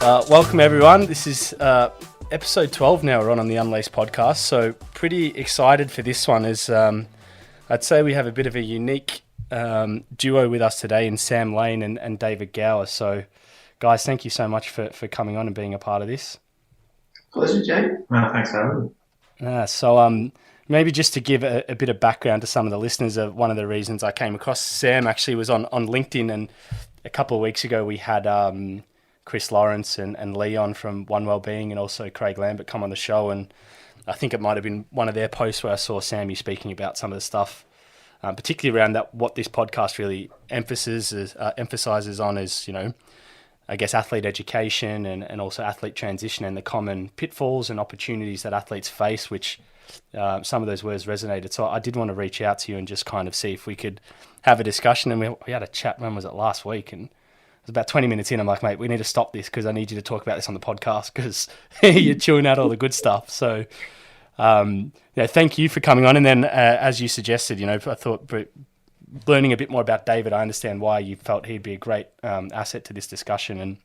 Welcome everyone. This is episode 12 now. We're on the Unlaced podcast. So pretty excited for this one. As I'd say we have a bit of a unique duo with us today in Sam Lane and David Gower. So guys, thank you so much for coming on and being a part of this. Pleasure, Jay. Thanks for having me. So maybe just to give a bit of background to some of the listeners, one of the reasons I came across Sam actually was on LinkedIn, and a couple of weeks ago we had Chris Lawrence and Leon from One Wellbeing and also Craig Lambert come on the show, and I think it might have been one of their posts where I saw Sam you speaking about some of the stuff, particularly around that what this podcast really emphasizes on is, you know, I guess athlete education and also athlete transition and the common pitfalls and opportunities that athletes face, which some of those words resonated. So I did want to reach out to you and just kind of see if we could have a discussion. And we had a chat, when was it, last week? And it was about 20 minutes in. I'm like, mate, we need to stop this because I need you to talk about this on the podcast because you're chewing out all the good stuff. So thank you for coming on. And then as you suggested, you know, I thought learning a bit more about David, I understand why you felt he'd be a great asset to this discussion.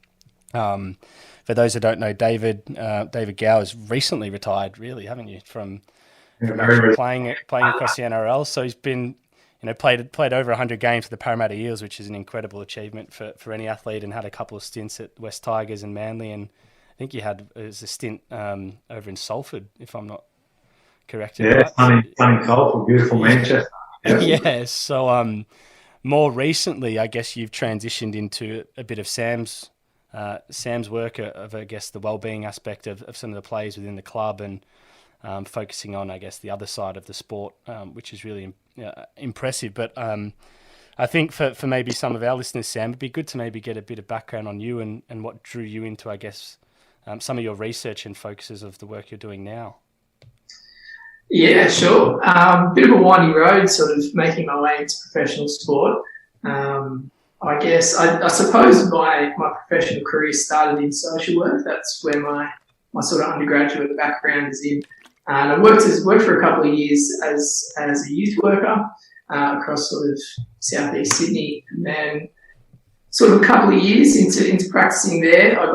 And for those who don't know, David Gower has recently retired, really, haven't you, from playing across the NRL. So he's been, you know, played over 100 games for the Parramatta Eels, which is an incredible achievement for any athlete, and had a couple of stints at West Tigers and Manly, and I think you had a stint over in Salford, if I'm not correct. Yeah, sunny Salford, beautiful Manchester. Yeah. So more recently, I guess you've transitioned into a bit of Sam's work of, I guess, the wellbeing aspect of some of the players within the club, and focusing on, I guess, the other side of the sport, which is really impressive. But I think for maybe some of our listeners, Sam, it'd be good to maybe get a bit of background on you and what drew you into, I guess, some of your research and focuses of the work you're doing now. Yeah, sure. Bit of a windy road, sort of making my way into professional sport. I guess I suppose my professional career started in social work. That's where my sort of undergraduate background is in. And I worked for a couple of years as a youth worker across sort of southeast Sydney, and then sort of a couple of years into practicing there, I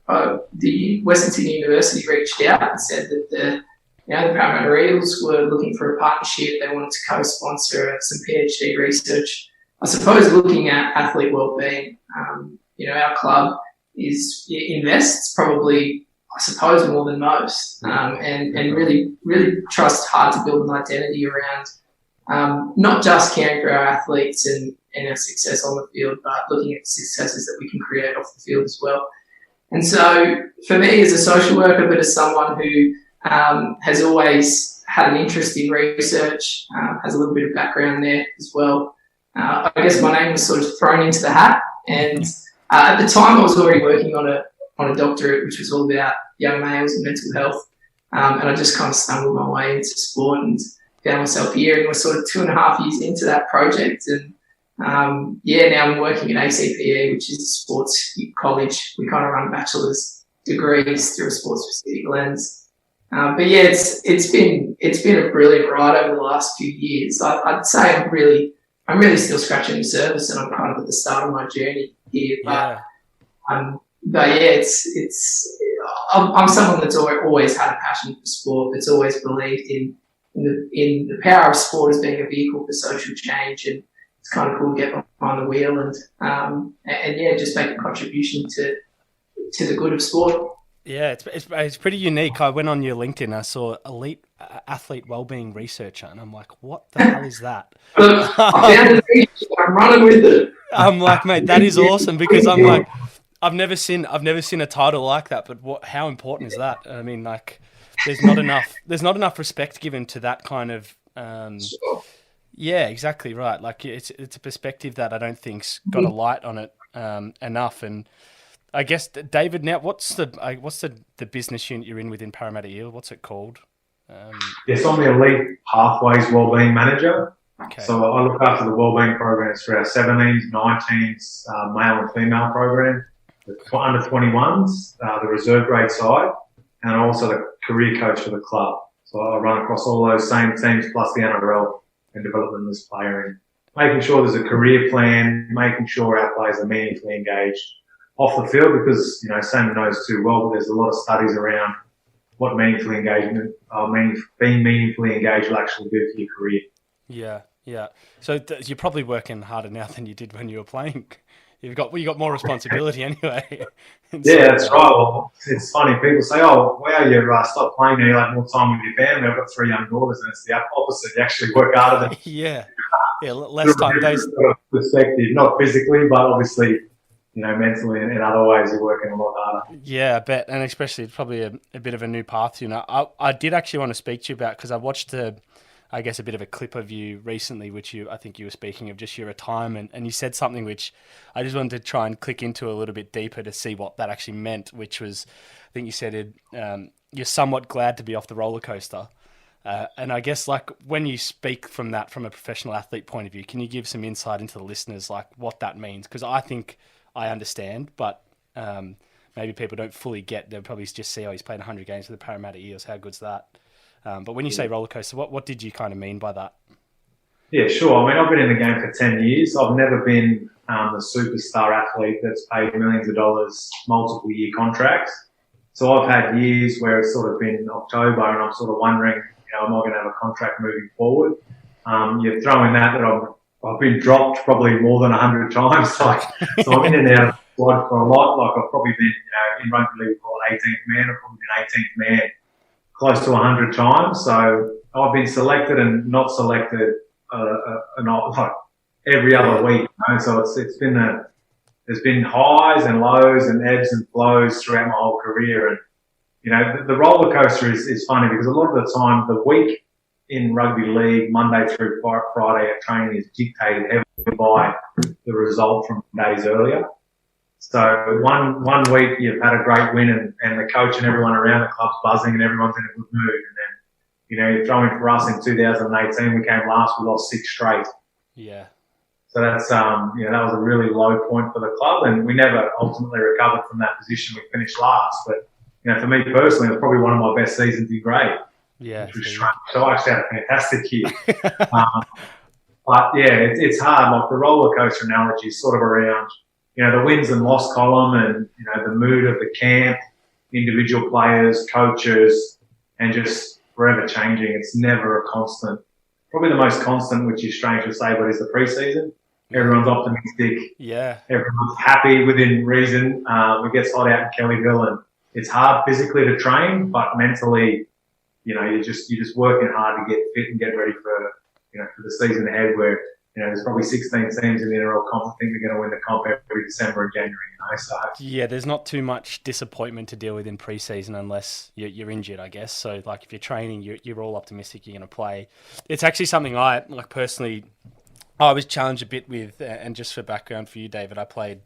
got the Western Sydney University reached out and said that the Parramatta Eels were looking for a partnership. They wanted to co-sponsor some PhD research, I suppose, looking at athlete wellbeing. Our club invests probably, I suppose, more than most, and really, really tries hard to build an identity around not just caring for our athletes and our success on the field, but looking at the successes that we can create off the field as well. And so for me as a social worker, but as someone who has always had an interest in research, has a little bit of background there as well, I guess my name was sort of thrown into the hat. And at the time I was already working on a doctorate, which was all about young males and mental health. And I just kind of stumbled my way into sport and found myself here, and we're sort of 2.5 years into that project. And now I'm working at ACPE, which is a sports college. We kind of run bachelor's degrees through a sports specific lens. It's been a brilliant ride over the last few years. I'd say I'm really still scratching the surface, and I'm kind of at the start of my journey here. I'm someone that's always had a passion for sport. That's always believed in the power of sport as being a vehicle for social change, and it's kind of cool to get behind the wheel and just make a contribution to the good of sport. Yeah, it's pretty unique. I went on your LinkedIn, I saw elite athlete wellbeing researcher, and I'm like, what the hell is that? I found it. I'm running with it. I'm like, mate, that is awesome, because I'm like, I've never seen a title like that. But how important is that? I mean, like, there's not enough respect given to that kind of. Sure. Yeah, exactly right. Like, it's a perspective that I don't think's got a light on it enough. And I guess, David, now what's the business unit you're in within Parramatta Eel? What's it called? Yes, I'm the Elite Pathways Wellbeing Manager. Okay. So I look after the wellbeing programs for our 17s, 19s, male and female program, the under 21s, the reserve grade side, and also the career coach for the club. So I run across all those same teams plus the NRL and development of this player, and making sure there's a career plan, making sure our players are meaningfully engaged off the field because, Sam knows too well, but there's a lot of studies around what meaningful engagement, being meaningfully engaged will actually do for your career. Yeah, yeah. So you're probably working harder now than you did when you were playing. You got more responsibility anyway. Yeah, that's right. Well, it's funny. People say, "Oh, wow, you stopped playing now. You have more time with your family." I've got 3 young daughters, and it's the opposite. You actually work harder than yeah, less time days. Perspective, not physically, but obviously, mentally and in other ways, you're working a lot harder. Yeah, I bet, and especially it's probably a bit of a new path. I did actually want to speak to you about because I watched I guess a bit of a clip of you recently, which I think you were speaking of just your retirement, and you said something which I just wanted to try and click into a little bit deeper to see what that actually meant, which was, I think you said you're somewhat glad to be off the roller coaster. And I guess like when you speak from that, from a professional athlete point of view, can you give some insight into the listeners, like what that means? Because I think I understand, but maybe people don't fully get, they'll probably just see, oh, he's played 100 games for the Parramatta Eels. How good's that? But when you say roller coaster, what did you kind of mean by that? Yeah, sure. I mean, I've been in the game for 10 years. I've never been a superstar athlete that's paid millions of dollars, multiple year contracts. So I've had years where it's sort of been October and I'm sort of wondering, am I going to have a contract moving forward? You're throwing that I've been dropped probably more than 100 times. So I'm in and out of the squad for a lot. Like I've probably been, in rugby league called 18th man. I've probably been 18th man close to 100 times. So I've been selected and not selected like every other week. So it's been there's been highs and lows and ebbs and flows throughout my whole career. And, the roller coaster is funny because a lot of the time the week in rugby league, Monday through Friday at training is dictated heavily by the result from days earlier. So one week you've had a great win and the coach and everyone around the club's buzzing and everyone's in a good mood. And then, you're throwing for us in 2018, we came last, we lost 6 straight. Yeah. So that's, that was a really low point for the club and we never ultimately recovered from that position. We finished last. But, for me personally, it was probably one of my best seasons in grade. Yeah. Which was strange. So I actually had a fantastic year. But yeah, it's hard. Like the roller coaster analogy is sort of around, the wins and loss column and, the mood of the camp, individual players, coaches, and just forever changing. It's never a constant. Probably the most constant, which is strange to say, but is the preseason. Everyone's optimistic. Yeah. Everyone's happy within reason. It gets hot out in Kellyville and it's hard physically to train, but mentally, you're just working hard to get fit and get ready for the season ahead where, there's probably 16 teams in the NRL comp. I think they're going to win the comp every December and January, So yeah, there's not too much disappointment to deal with in preseason unless you're injured, I guess. So like if you're training, you're all optimistic you're going to play. It's actually something I like personally. I was challenged a bit with, and just for background for you, David, I played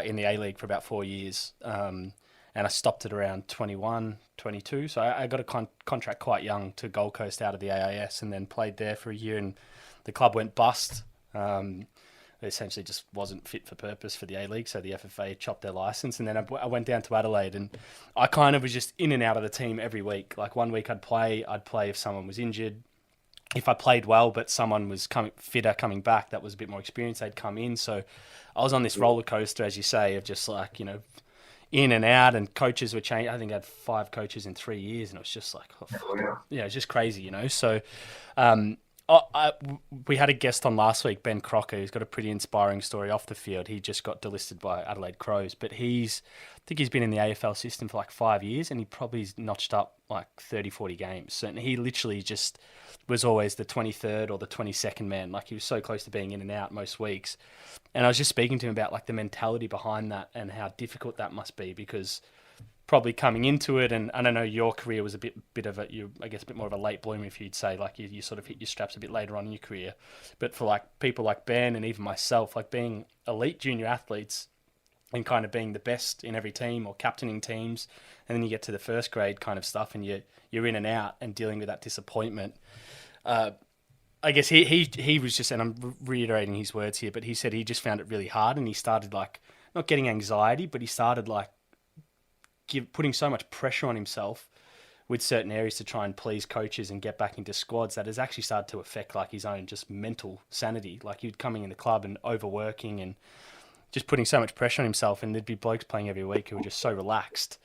in the A-League for about 4 years, and I stopped at around 21, 22. So I got a contract quite young to Gold Coast out of the AIS and then played there for a year and the club went bust. It essentially just wasn't fit for purpose for the A-League, so the FFA chopped their license. And then I went down to Adelaide and I kind of was just in and out of the team every week. Like one week I'd play if someone was injured. If I played well, but someone was fitter coming back, that was a bit more experienced, they'd come in. So I was on this roller coaster, as you say, of just like, in and out, and coaches were changing. I think I had 5 coaches in 3 years, and it was just like, it's just crazy, So we had a guest on last week, Ben Crocker, who's got a pretty inspiring story off the field. He just got delisted by Adelaide Crows, but I think he's been in the AFL system for like 5 years, and he probably's notched up like 30, 40 games. And he literally just was always the 23rd or the 22nd man. Like he was so close to being in and out most weeks. And I was just speaking to him about like the mentality behind that and how difficult that must be, because probably coming into it, and I don't know, your career was a bit of a, I guess a bit more of a late bloomer, if you'd say, like you sort of hit your straps a bit later on in your career. But for like people like Ben and even myself, like being elite junior athletes and kind of being the best in every team or captaining teams, and then you get to the first grade kind of stuff and you're in and out and dealing with that disappointment. I guess he was just, and I'm reiterating his words here, but he said he just found it really hard, and he started like not getting anxiety, but he started like putting so much pressure on himself with certain areas to try and please coaches and get back into squads that has actually started to affect like his own just mental sanity. Like he'd coming in the club and overworking and just putting so much pressure on himself, and there'd be blokes playing every week who were just so relaxed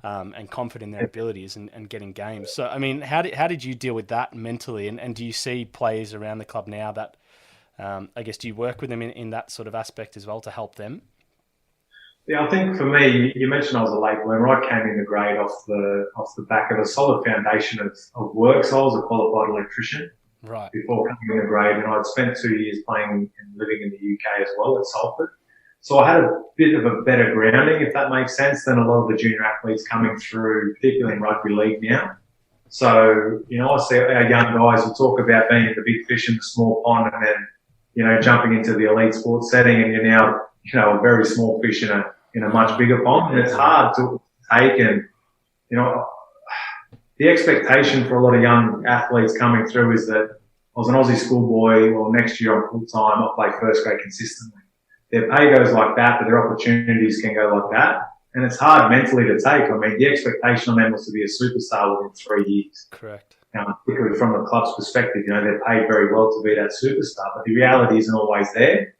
and confident in their abilities and getting games. So, I mean, how did you deal with that mentally? And do you see players around the club now that, I guess, do you work with them in that sort of aspect as well to help them? Yeah, I think for me, you mentioned I was a late bloomer. I came in the grade off the back of a solid foundation of work. So I was a qualified electrician Right. before coming in the grade, and I'd spent 2 years playing and living in the UK as well at Salford. So I had a bit of a better grounding, if that makes sense, than a lot of the junior athletes coming through, particularly in rugby league now. So, I see our young guys who talk about being the big fish in the small pond and then, jumping into the elite sports setting, and you're now, a very small fish in a much bigger pond. And it's hard to take, and, the expectation for a lot of young athletes coming through is that I was an Aussie schoolboy, well, next year I'm full-time, I'll play first grade consistently. Their pay goes like that, but their opportunities can go like that. And it's hard mentally to take. I mean, the expectation on them was to be a superstar within 3 years. Correct. Particularly from the club's perspective, they're paid very well to be that superstar, but the reality isn't always there.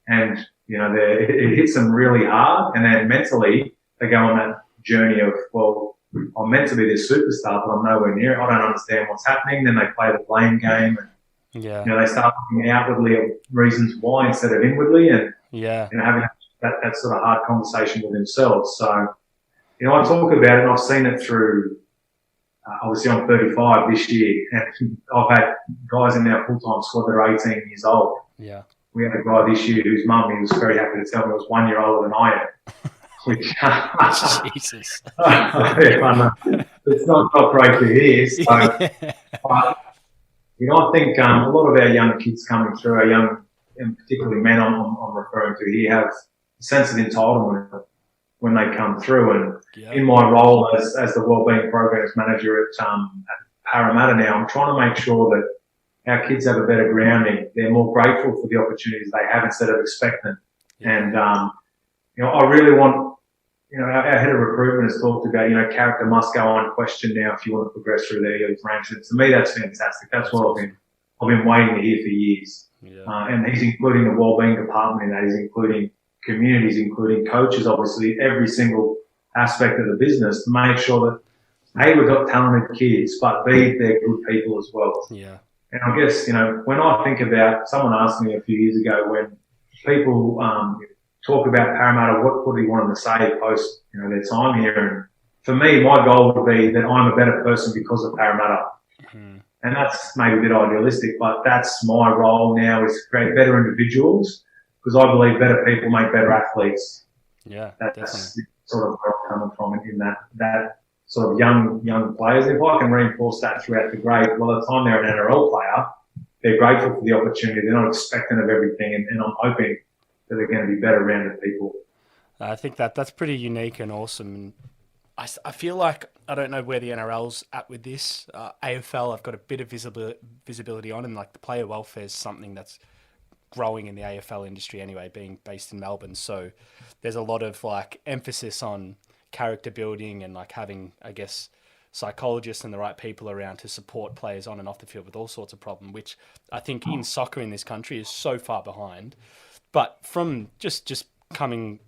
And, it hits them really hard. And then mentally, they go on that journey of, well, I'm meant to be this superstar, but I'm nowhere near it. I don't understand what's happening. Then they play the blame game, and they start looking outwardly at reasons why instead of inwardly, and having that sort of hard conversation with themselves. So, I talk about it, and I've seen it through. Obviously, I'm 35 this year, and I've had guys in our full-time squad that are 18 years old. Yeah. We had a guy this year whose mum, he was very happy to tell me, was 1 year older than I am. Which, Jesus. It's not great to hear. So, but, I think a lot of our young kids coming through, our young, and particularly men I'm referring to here, have a sense of entitlement when they come through. And in my role as the Wellbeing Programs Manager at Parramatta now, I'm trying to make sure that our kids have a better grounding. They're more grateful for the opportunities they have instead of expecting. And, I really want, our head of recruitment has talked about, character must go unquestioned now if you want to progress through the Eels ranks. And to me, that's fantastic. That's what I've been waiting to hear for years. Yeah. And he's including the wellbeing department in that. He's including communities, including coaches, obviously, every single aspect of the business to make sure that, A, we've got talented kids, but B, they're good people as well. Yeah. And I guess, when I think about, someone asked me a few years ago when people talk about Parramatta, what do you want them to say post, their time here? And for me, my goal would be that I'm a better person because of Parramatta. Mm-hmm. And that's maybe a bit idealistic, but that's my role now, is to create better individuals, because I believe better people make better athletes. Yeah, that's sort of where I'm coming from in that sort of young players. If I can reinforce that throughout the grade, well, by the time they're an NRL player, they're grateful for the opportunity. They're not expecting of everything, and I'm hoping that they're going to be better rounded people. I think that's pretty unique and awesome. And I feel like, I don't know where the NRL's at with this. AFL, I've got a bit of visibility on, and like the player welfare is something that's growing in the AFL industry anyway, being based in Melbourne. So there's a lot of like emphasis on character building and like having, I guess, psychologists and the right people around to support players on and off the field with all sorts of problems, which I think in soccer in this country is so far behind. But from just coming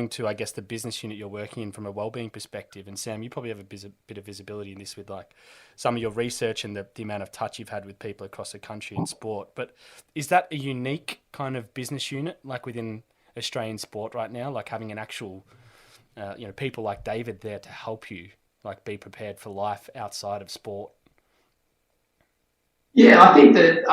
to, I guess, the business unit you're working in from a wellbeing perspective, and Sam, you probably have a bit of visibility in this with like some of your research and the amount of touch you've had with people across the country in sport. But is that a unique kind of business unit, like within Australian sport right now, like having an actual, people like David there to help you, like be prepared for life outside of sport? Yeah, I think that,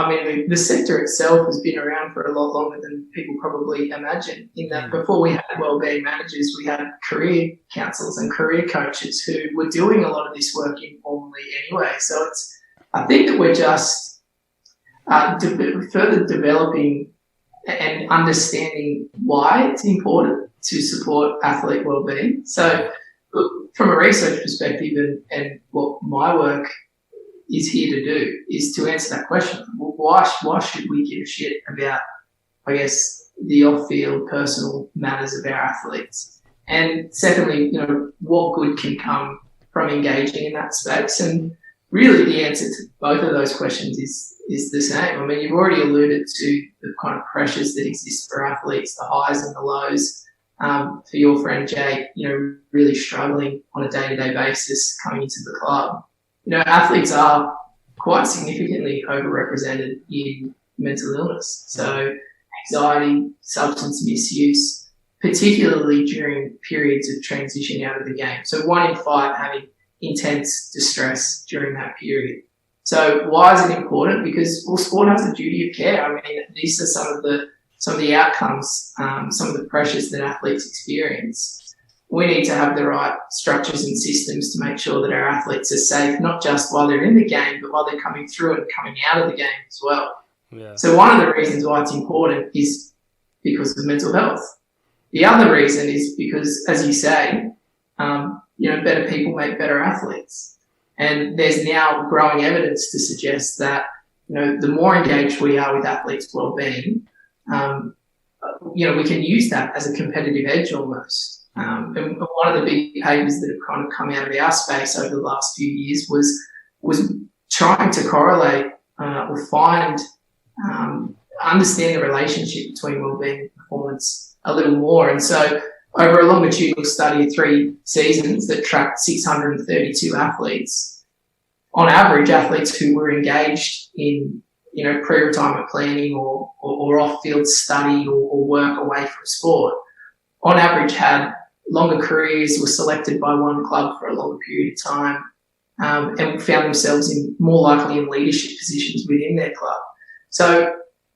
the sector itself has been around for a lot longer than people probably imagine, in that before we had wellbeing managers, we had career counsellors and career coaches who were doing a lot of this work informally anyway. So I think that we're just further developing and understanding why it's important to support athlete wellbeing. So from a research perspective and what my work is here to do is to answer that question. Why should we give a shit about, I guess, the off-field personal matters of our athletes? And secondly, what good can come from engaging in that space? And really the answer to both of those questions is the same. I mean, you've already alluded to the kind of pressures that exist for athletes, the highs and the lows. For your friend Jake, really struggling on a day-to-day basis coming into the club. Athletes are quite significantly overrepresented in mental illness. So anxiety, substance misuse, particularly during periods of transition out of the game. So 1 in 5 having intense distress during that period. So why is it important? Because sport has a duty of care. I mean, these are some of the outcomes, some of the pressures that athletes experience. We need to have the right structures and systems to make sure that our athletes are safe, not just while they're in the game, but while they're coming through it and coming out of the game as well. Yeah. So one of the reasons why it's important is because of mental health. The other reason is because, as you say, better people make better athletes. And there's now growing evidence to suggest that, the more engaged we are with athletes' well-being, we can use that as a competitive edge almost. And one of the big papers that have kind of come out of our space over the last few years was trying to correlate or understand the relationship between wellbeing and performance a little more. And so over a longitudinal study of 3 seasons that tracked 632 athletes, on average, athletes who were engaged in pre-retirement planning or off-field study or work away from sport, on average had longer careers, were selected by one club for a longer period of time, and found themselves more likely in leadership positions within their club. So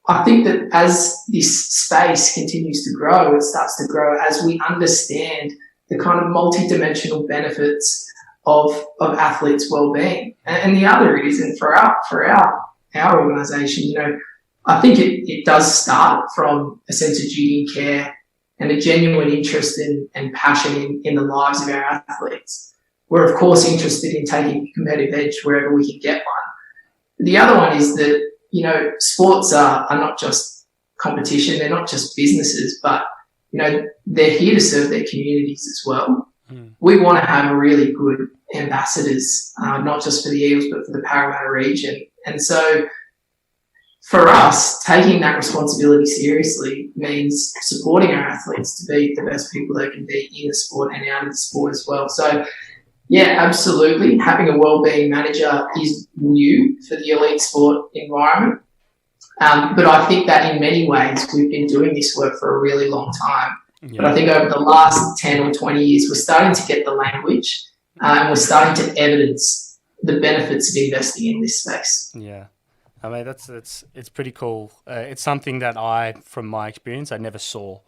I think that as this space continues to grow, it starts to grow as we understand the kind of multidimensional benefits of athletes' well-being. And the other is, and for our organisation, I think it does start from a sense of duty and care and a genuine interest and passion in the lives of our athletes. We're, of course, interested in taking a competitive edge wherever we can get one. The other one is that, sports are not just competition, they're not just businesses, but, they're here to serve their communities as well. We want to have really good ambassadors, not just for the Eels, but for the Parramatta region. And so for us, taking that responsibility seriously means supporting our athletes to be the best people they can be in the sport and out of the sport as well. So, yeah, absolutely. Having a wellbeing manager is new for the elite sport environment. But I think that in many ways we've been doing this work for a really long time. Yeah. But I think over the last 10 or 20 years, we're starting to get the language and we're starting to evidence the benefits of investing in this space. Yeah. I mean, it's pretty cool. It's something that from my experience, I never saw.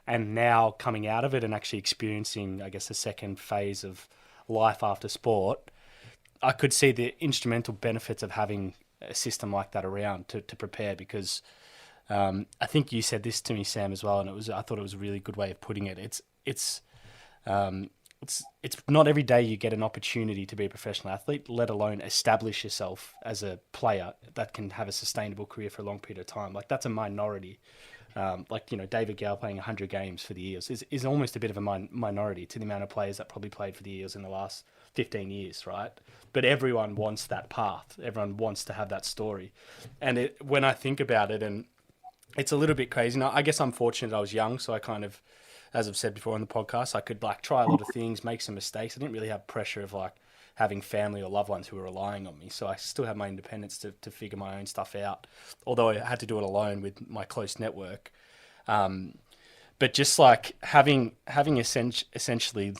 And now coming out of it and actually experiencing, I guess, the second phase of life after sport, I could see the instrumental benefits of having a system like that around to prepare, because I think you said this to me, Sam, as well, and I thought it was a really good way of putting it. It's not every day you get an opportunity to be a professional athlete, let alone establish yourself as a player that can have a sustainable career for a long period of time. Like, that's a minority. David Gower playing 100 games for the Eels is almost a bit of a minority to the amount of players that probably played for the Eels in the last 15 years, right? But everyone wants that path. Everyone wants to have that story. And when I think about it, and it's a little bit crazy. Now, I guess I'm fortunate I was young, so I kind of, as I've said before on the podcast, I could try a lot of things, make some mistakes. I didn't really have pressure of having family or loved ones who were relying on me. So I still had my independence to figure my own stuff out, although I had to do it alone with my close network. But just having essentially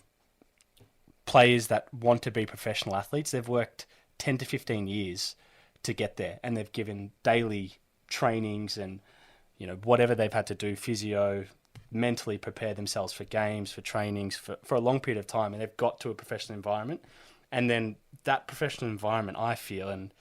players that want to be professional athletes, they've worked 10 to 15 years to get there, and they've given daily trainings and, whatever they've had to do, physio, mentally prepare themselves for games, for trainings, for a long period of time, and they've got to a professional environment. And then that professional environment, I feel, and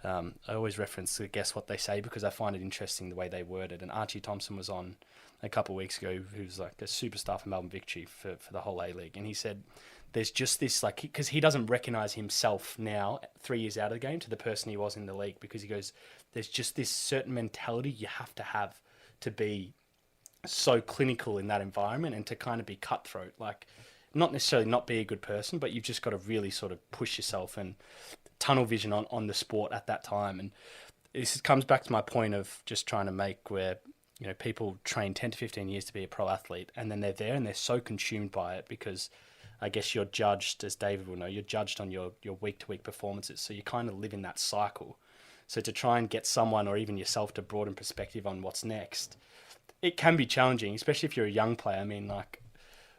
I always reference, I guess, what they say, because I find it interesting the way they word it. And Archie Thompson was on a couple of weeks ago, who's a superstar for Melbourne Victory for the whole A-League. And he said there's just this, because he doesn't recognise himself now, 3 years out of the game, to the person he was in the league, because he goes, there's just this certain mentality you have to be so clinical in that environment and to kind of be cutthroat. Not necessarily not be a good person, but you've just got to really sort of push yourself. And tunnel vision on the sport at that time. And this comes back to my point of just trying to make where, people train 10 to 15 years to be a pro athlete, and then they're there and they're so consumed by it because I guess you're judged, as David will know, you're judged on your week-to-week performances. So you kind of live in that cycle. So to try and get someone or even yourself to broaden perspective on what's next, it can be challenging, especially if you're a young player. I mean, like,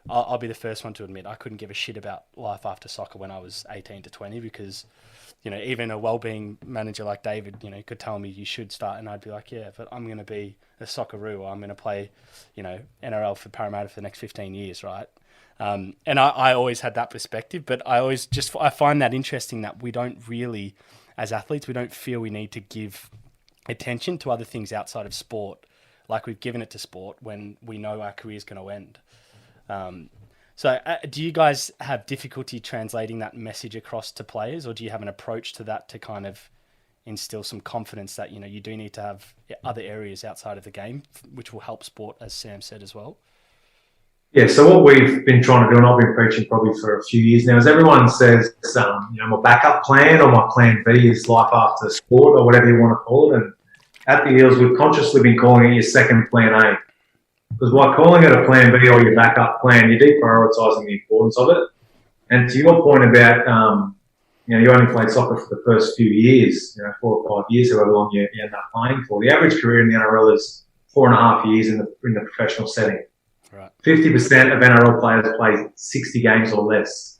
I'll be the first one to admit I couldn't give a shit about life after soccer when I was 18 to 20 because, even a well-being manager like David, could tell me you should start, and I'd be like, yeah, but I'm going to be a Socceroo, or I'm going to play, NRL for Parramatta for the next 15 years, right? And I always had that perspective, but I find that interesting that we don't really, as athletes, we don't feel we need to give attention to other things outside of sport like we've given it to sport when we know our career is going to end. So do you guys have difficulty translating that message across to players, or do you have an approach to that to kind of instill some confidence that, you do need to have other areas outside of the game, which will help sport, as Sam said as well? Yeah, so what we've been trying to do, and I've been preaching probably for a few years now, is everyone says, my backup plan or my plan B is life after sport or whatever you want to call it. And at the Eels, we've consciously been calling it your second plan A. Because by calling it a plan B or your backup plan, you're deprioritising the importance of it. And to your point about, you only played soccer for the first few years, 4 or 5 years, however long you end up playing for. The average career in the NRL is 4.5 years in the professional setting. Right. 50% of NRL players play 60 games or less.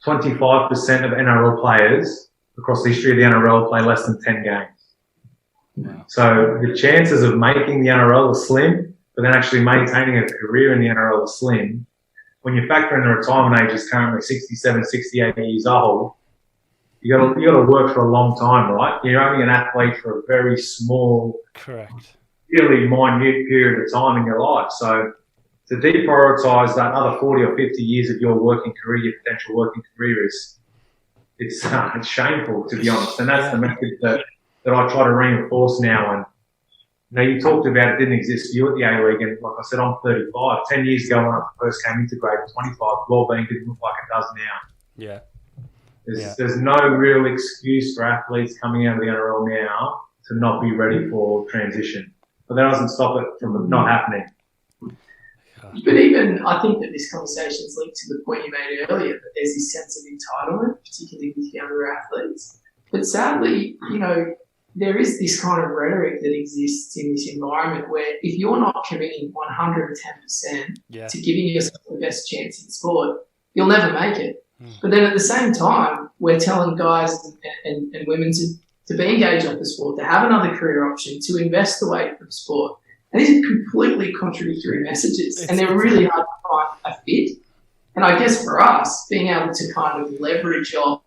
25% of NRL players across the history of the NRL play less than 10 games. Wow. So the chances of making the NRL are slim, but then actually maintaining a career in the NRL are slim. When you factor in the retirement age is currently 67, 68 years old, you got to work for a long time, right? You're only an athlete for a very small, correct, really minute period of time in your life. So to deprioritise that other 40 or 50 years of your working career, your potential working career, it's shameful, to be honest. And that's the message that I try to reinforce now. And you talked about it didn't exist for you at the A-League, and like I said, I'm 35. 10 years ago when I first came into grade 25, well-being didn't look like it does now. Yeah. There's no real excuse for athletes coming out of the NRL now to not be ready for transition. But that doesn't stop it from not happening. But even, I think that this conversation is linked to the point you made earlier, that there's this sense of entitlement, particularly with younger athletes. But sadly, there is this kind of rhetoric that exists in this environment where if you're not committing 110% to giving yourself the best chance in sport, you'll never make it. But then at the same time, we're telling guys and women to be engaged off the sport, to have another career option, to invest away from sport. And these are completely contradictory messages, and they're really hard to find a fit. And I guess for us, being able to kind of leverage off,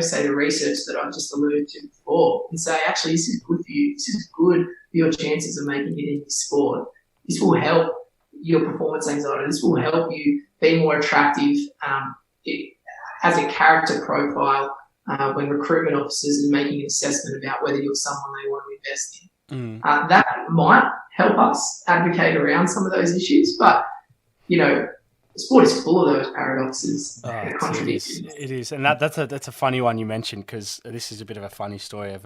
say the research that I've just alluded to before, and say, actually, this is good for you. This is good for your chances of making it in this sport. This will help your performance anxiety. This will help you be more attractive. It has a character profile when recruitment officers are making an assessment about whether you're someone they want to invest in. That might help us advocate around some of those issues, but sport is full of those paradoxes. It is, and that's a funny one you mentioned, because this is a bit of a funny story of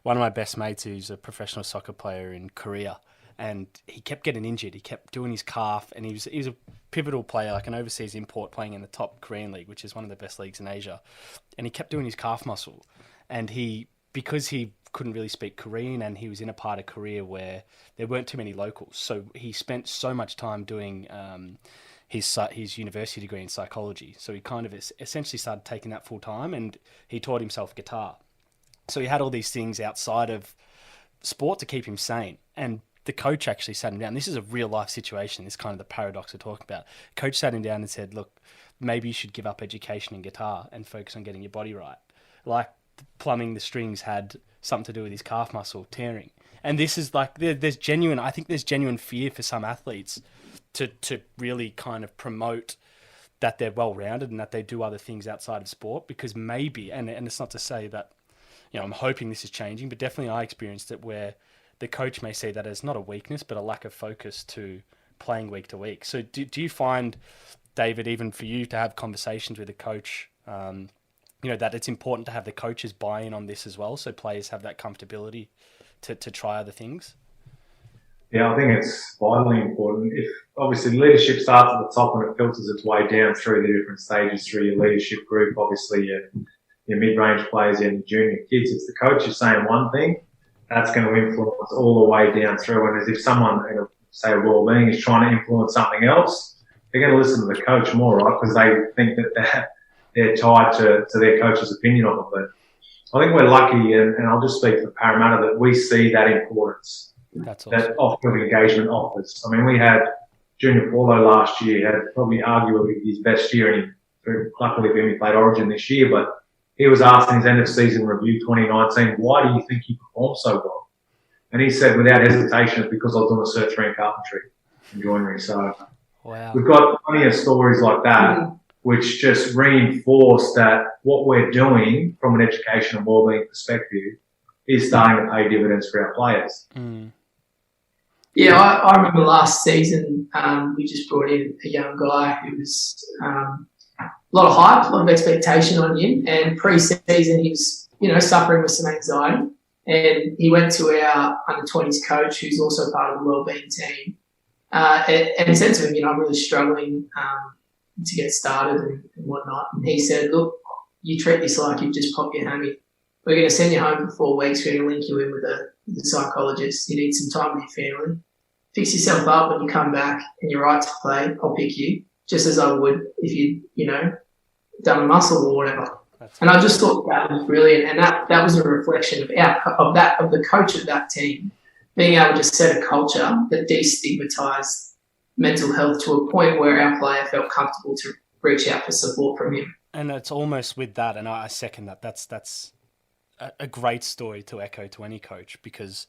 one of my best mates who's a professional soccer player in Korea, and he kept getting injured. He kept doing his calf, and he was a pivotal player, like an overseas import, playing in the top Korean league, which is one of the best leagues in Asia, and he kept doing his calf muscle, and because he couldn't really speak Korean, and he was in a part of Korea where there weren't too many locals, so he spent so much time doing his university degree in psychology. So he kind of essentially started taking that full time, and he taught himself guitar. So he had all these things outside of sport to keep him sane. And the coach actually sat him down. This is a real life situation. This is kind of the paradox we're talking about. Coach sat him down and said, look, maybe you should give up education in guitar and focus on getting your body right. Like plumbing the strings had something to do with his calf muscle tearing. And this is like, there's genuine fear for some athletes to really kind of promote that they're well-rounded and that they do other things outside of sport, because maybe, and it's not to say that, I'm hoping this is changing, but definitely I experienced it where the coach may see that as not a weakness, but a lack of focus to playing week to week. So do you find, David, even for you to have conversations with a coach, that it's important to have the coaches buy in on this as well, so players have that comfortability to try other things? Yeah, I think it's vitally important. If obviously leadership starts at the top and it filters its way down through the different stages through your leadership group, obviously your mid-range players and your junior kids, it's the coach is saying one thing, that's going to influence all the way down through. And as if someone, say a well-being, is trying to influence something else, they're going to listen to the coach more, right? Because they think that they're tied to their coach's opinion of them. But I think we're lucky, and I'll just speak for Parramatta, that we see that importance. That's awesome. That off-field engagement offers. I mean, we had Junior Paulo last year, had probably arguably his best year, and luckily for him, he played Origin this year, but he was asked in his end-of-season review 2019, why do you think he performed so well? And he said, without hesitation, it's because I was doing a Cert 3 in carpentry and joinery. So wow. We've got plenty of stories like that, which just reinforce that what we're doing from an education and wellbeing perspective is starting to pay dividends for our players. Mm. Yeah, I remember last season we just brought in a young guy who was a lot of hype, a lot of expectation on him, and pre-season he was, suffering with some anxiety, and he went to our under-20s coach, who's also part of the wellbeing team, and said to him, I'm really struggling to get started and whatnot, and he said, look, you treat this like you've just popped your hammy. We're going to send you home for 4 weeks. We're going to link you in with a psychologist. You need some time with your family. Fix yourself up when you come back and you're right to play. I'll pick you, just as I would if you'd, done a muscle or whatever. And I just thought that was brilliant. And that was a reflection of the coach of that team, being able to set a culture that destigmatised mental health to a point where our player felt comfortable to reach out for support from him. And it's almost with that, and I second that. That's a great story to echo to any coach, because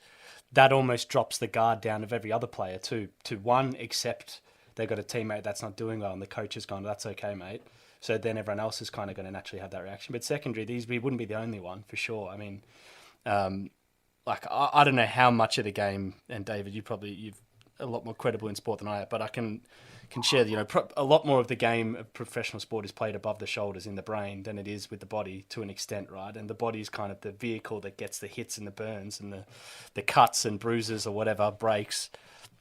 that almost drops the guard down of every other player to one, accept they've got a teammate that's not doing well and the coach has gone, that's okay, mate. So then everyone else is kind of going to naturally have that reaction. But secondary, we wouldn't be the only one, for sure. I mean, I don't know how much of the game, and David, you've a lot more credible in sport than I am, but I can share, a lot more of the game of professional sport is played above the shoulders in the brain than it is with the body to an extent, right? And the body is kind of the vehicle that gets the hits and the burns and the cuts and bruises or whatever, breaks.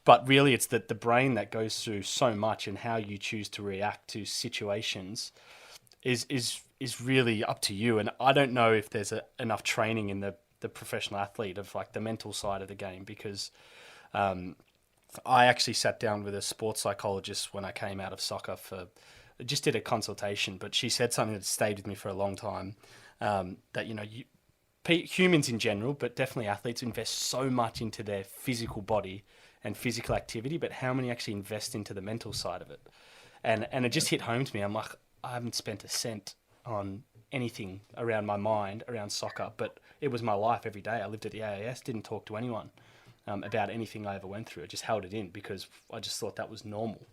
But really it's the brain that goes through so much, and how you choose to react to situations is really up to you. And I don't know if there's enough training in the professional athlete of like the mental side of the game, because I actually sat down with a sports psychologist when I came out of soccer just did a consultation, but she said something that stayed with me for a long time, that, humans in general, but definitely athletes, invest so much into their physical body and physical activity, but how many actually invest into the mental side of it? And it just hit home to me. I'm like, I haven't spent a cent on anything around my mind, around soccer, but it was my life every day. I lived at the AAS, didn't talk to anyone about anything I ever went through. I just held it in because I just thought that was normal.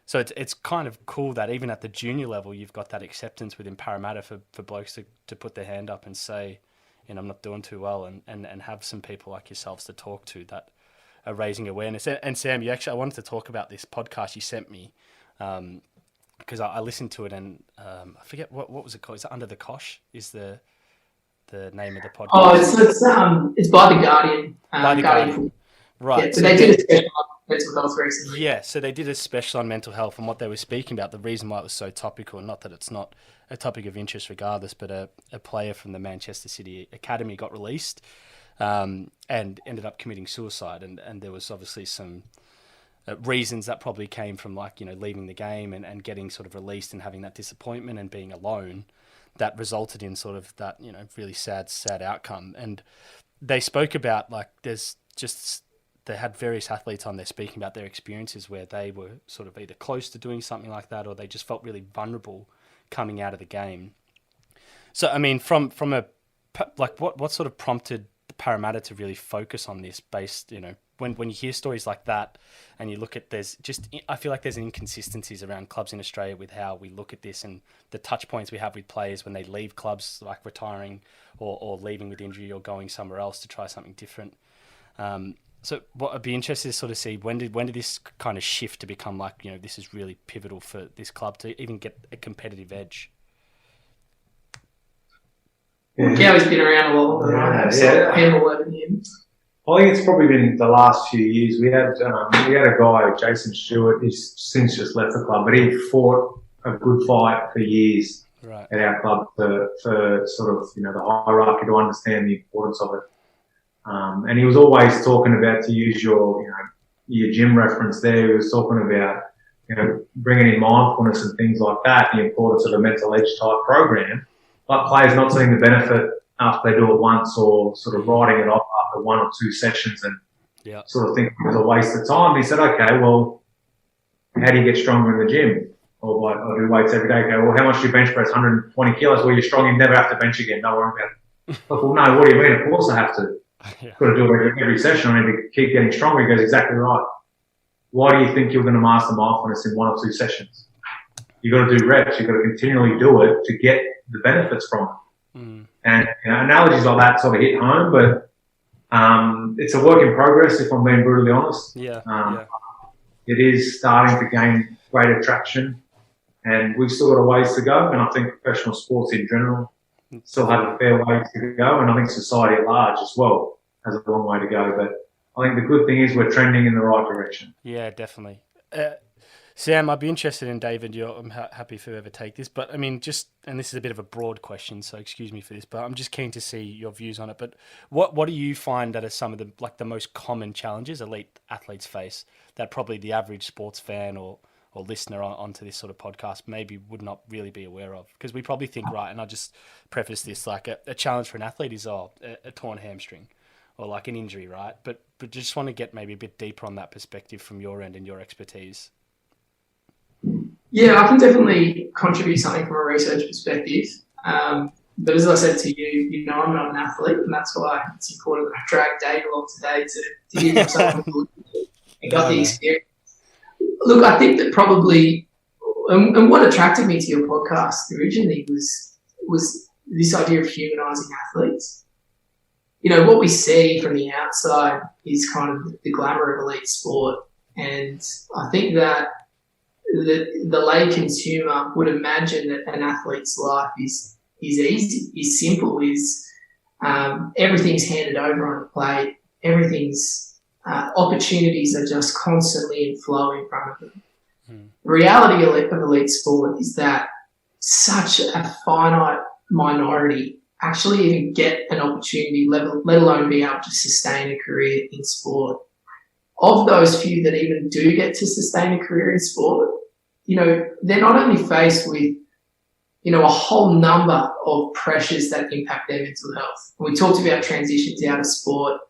So it's kind of cool that even at the junior level, you've got that acceptance within Parramatta for blokes to put their hand up and say, I'm not doing too well, and have some people like yourselves to talk to that are raising awareness. And Sam, I wanted to talk about this podcast you sent me, because I listened to it, and I forget what was it called. Is it Under the Cosh? Is the name of the podcast? Oh, it's by the Guardian. By the Guardian. Right. Yeah, so they did a special on mental health recently. Yeah, so they did a special on mental health, and what they were speaking about, the reason why it was so topical, not that it's not a topic of interest regardless, but a player from the Manchester City Academy got released and ended up committing suicide, and there was obviously some reasons that probably came from leaving the game and getting sort of released and having that disappointment and being alone, that resulted in sort of that really sad outcome. And they spoke about they had various athletes on there speaking about their experiences where they were sort of either close to doing something like that, or they just felt really vulnerable coming out of the game. So I mean, from what sort of prompted the Parramatta to really focus on this, based when you hear stories like that and you look at, I feel like there's inconsistencies around clubs in Australia with how we look at this and the touch points we have with players when they leave clubs, like retiring or leaving with injury or going somewhere else to try something different. So what I'd be interested to sort of see, when did this kind of shift to become this is really pivotal for this club to even get a competitive edge? Well, Gowie's been around a lot longer than I have, so I'm more loving him. I think it's probably been the last few years. We had a guy, Jason Stewart, he's since just left the club, but he fought a good fight for years at our club for sort of, the hierarchy to understand the importance of it. And he was always talking about, to use your gym reference there, he was talking about, bringing in mindfulness and things like that, the importance of a mental edge type program, but players not seeing the benefit after they do it once or sort of writing it off after 1 or 2 sessions and sort of think it was a waste of time. He said, okay, well, how do you get stronger in the gym? Or I do weights every day. Okay, well, how much do you bench press? 120 kilos. Well, you're strong. You never have to bench again. Don't worry about it. Well, no, what do you mean? Of course I have to. Got to do it every session. I need to keep getting stronger. He goes, exactly right. Why do you think you're going to master mindfulness in 1 or 2 sessions? You've got to do reps. You've got to continually do it to get the benefits from it. And analogies like that sort of hit home, but it's a work in progress, if I'm being brutally honest. It is starting to gain greater traction, and we've still got a ways to go. And I think professional sports in general still have a fair way to go, and I think society at large as well has a long way to go. But I think the good thing is we're trending in the right direction. Yeah, definitely. Sam, I'd be interested in, David, I'm happy for whoever take this, but I mean, and this is a bit of a broad question, so excuse me for this, but I'm just keen to see your views on it. But what do you find that are some of the most common challenges elite athletes face that probably the average sports fan or listener onto this sort of podcast maybe would not really be aware of? Because we probably think, right, and I'll just preface this, like a challenge for an athlete is a torn hamstring or like an injury, right? But just want to get maybe a bit deeper on that perspective from your end and your expertise. Yeah, I can definitely contribute something from a research perspective. But as I said to you, I'm not an athlete, and that's why it's important that I drag Dave along today to give him something good and got the experience. Look, I think that probably, and what attracted me to your podcast originally was this idea of humanising athletes. What we see from the outside is kind of the glamour of elite sport, and I think that the lay consumer would imagine that an athlete's life is easy, is simple, is everything's handed over on a plate, everything's opportunities are just constantly in flow in front of them. The reality of elite sport is that such a finite minority actually even get an opportunity, let alone be able to sustain a career in sport. Of those few that even do get to sustain a career in sport, they're not only faced with, a whole number of pressures that impact their mental health. We talked about transitions out of sport,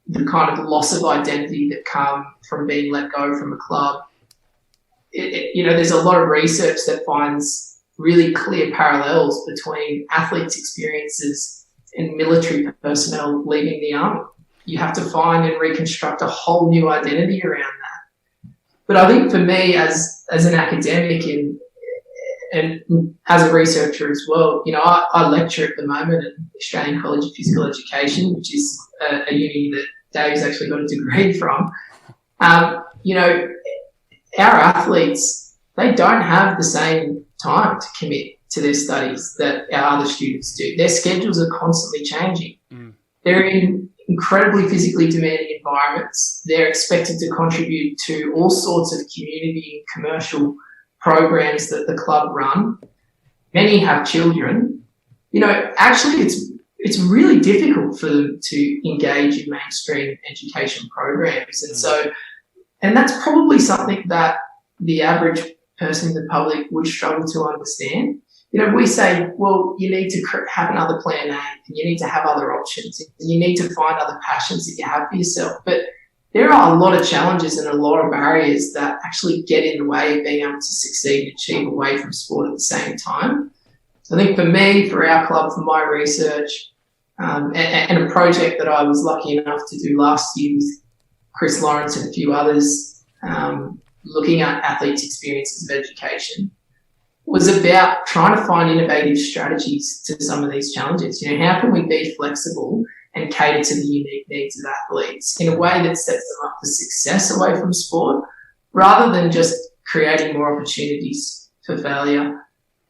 the kind of loss of identity that come from being let go from a club. There's a lot of research that finds really clear parallels between athletes' experiences and military personnel leaving the army. You have to find and reconstruct a whole new identity around that. But I think for me, as an academic and as a researcher as well, I lecture at the moment at Australian College of Physical Education, which is a uni that Dave's actually got a degree from. Our athletes, they don't have the same time to commit to their studies that our other students do. Their schedules are constantly changing. They're in incredibly physically demanding environments. They're expected to contribute to all sorts of community and commercial programs that the club run. Many have children. Actually it's really difficult for them to engage in mainstream education programs. And that's probably something that the average person in the public would struggle to understand. We say, well, you need to have another plan A, and you need to have other options, and you need to find other passions that you have for yourself. But there are a lot of challenges and a lot of barriers that actually get in the way of being able to succeed and achieve away from sport at the same time. So I think for me, for our club, for my research, and a project that I was lucky enough to do last year with Chris Lawrence and a few others, looking at athletes' experiences of education, was about trying to find innovative strategies to some of these challenges. How can we be flexible and cater to the unique needs of athletes in a way that sets them up for success away from sport, rather than just creating more opportunities for failure?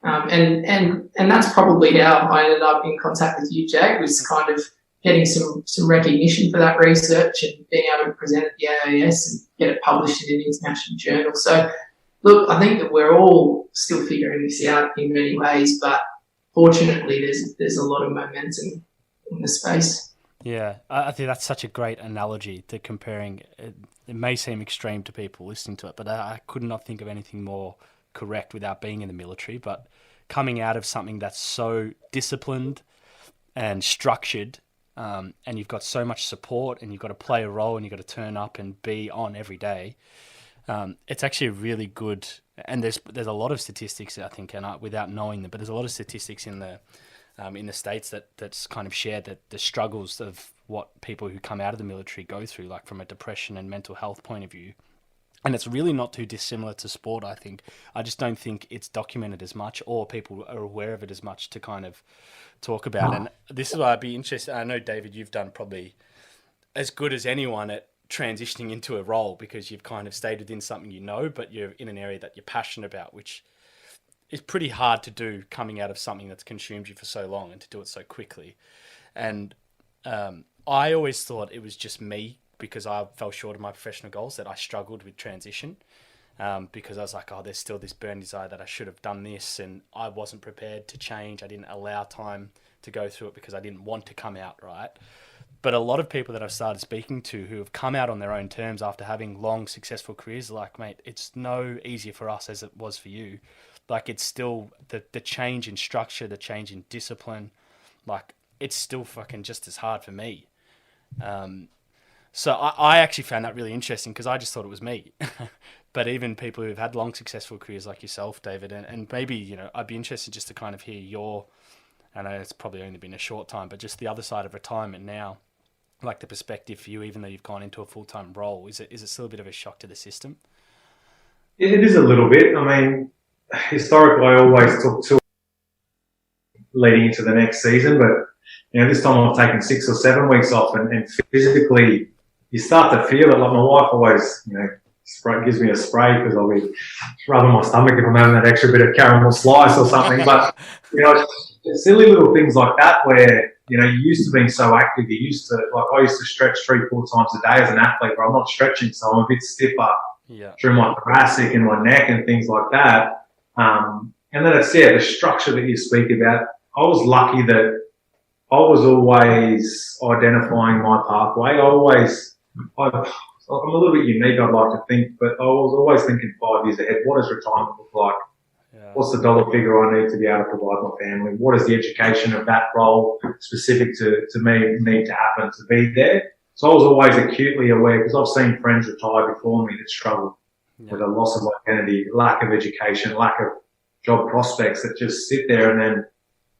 And that's probably how I ended up in contact with you, Jack, was kind of getting some recognition for that research and being able to present at the AAS and get it published in an international journal. So, look, I think that we're all still figuring this out in many ways, but fortunately there's a lot of momentum in the space. Yeah, I think that's such a great analogy to comparing. It may seem extreme to people listening to it, but I could not think of anything more correct without being in the military. But coming out of something that's so disciplined and structured, and you've got so much support, and you've got to play a role, and you've got to turn up and be on every day. It's actually really good, and there's a lot of statistics, I think, and without knowing them, but there's a lot of statistics in the States that's kind of shared that the struggles of what people who come out of the military go through, like from a depression and mental health point of view. And it's really not too dissimilar to sport, I think. I just don't think it's documented as much, or people are aware of it as much to kind of talk about. And this is why I'd be interested. I know, David, you've done probably as good as anyone at transitioning into a role, because you've kind of stayed within something you know, but you're in an area that you're passionate about, which is pretty hard to do coming out of something that's consumed you for so long, and to do it so quickly. And I always thought it was just me, because I fell short of my professional goals, that I struggled with transition, because I was like, there's still this burning desire that I should have done this, and I wasn't prepared to change. I didn't allow time to go through it because I didn't want to come out, right? But a lot of people that I've started speaking to who have come out on their own terms after having long, successful careers are like, mate, it's no easier for us as it was for you. Like, it's still the change in structure, the change in discipline, like, it's still fucking just as hard for me. So I actually found that really interesting, because I just thought it was me. But even people who've had long, successful careers like yourself, David, and maybe, I'd be interested just to kind of hear your, I know it's probably only been a short time, but just the other side of retirement now, like the perspective for you, even though you've gone into a full-time role, is it still a bit of a shock to the system? It is a little bit. I mean, historically, I always took 2 leading into the next season, but this time I've taken 6 or 7 weeks off, and physically you start to feel it. Like, my wife always, gives me a spray because I'll be rubbing my stomach if I'm having that extra bit of caramel slice or something. But silly little things like that where you used to being so active. I used to stretch 3-4 times a day as an athlete, but I'm not stretching, so I'm a bit stiffer through my thoracic and my neck and things like that. And then it's the structure that you speak about. I was lucky that I was always identifying my pathway. I'm a little bit unique, I'd like to think, but I was always thinking 5 years ahead. What does retirement look like? Yeah. What's the dollar figure I need to be able to provide my family? What is the education of that role specific to me need to happen to be there? So I was always acutely aware, because I've seen friends retire before me that struggle with a loss of identity, lack of education, lack of job prospects, that just sit there, and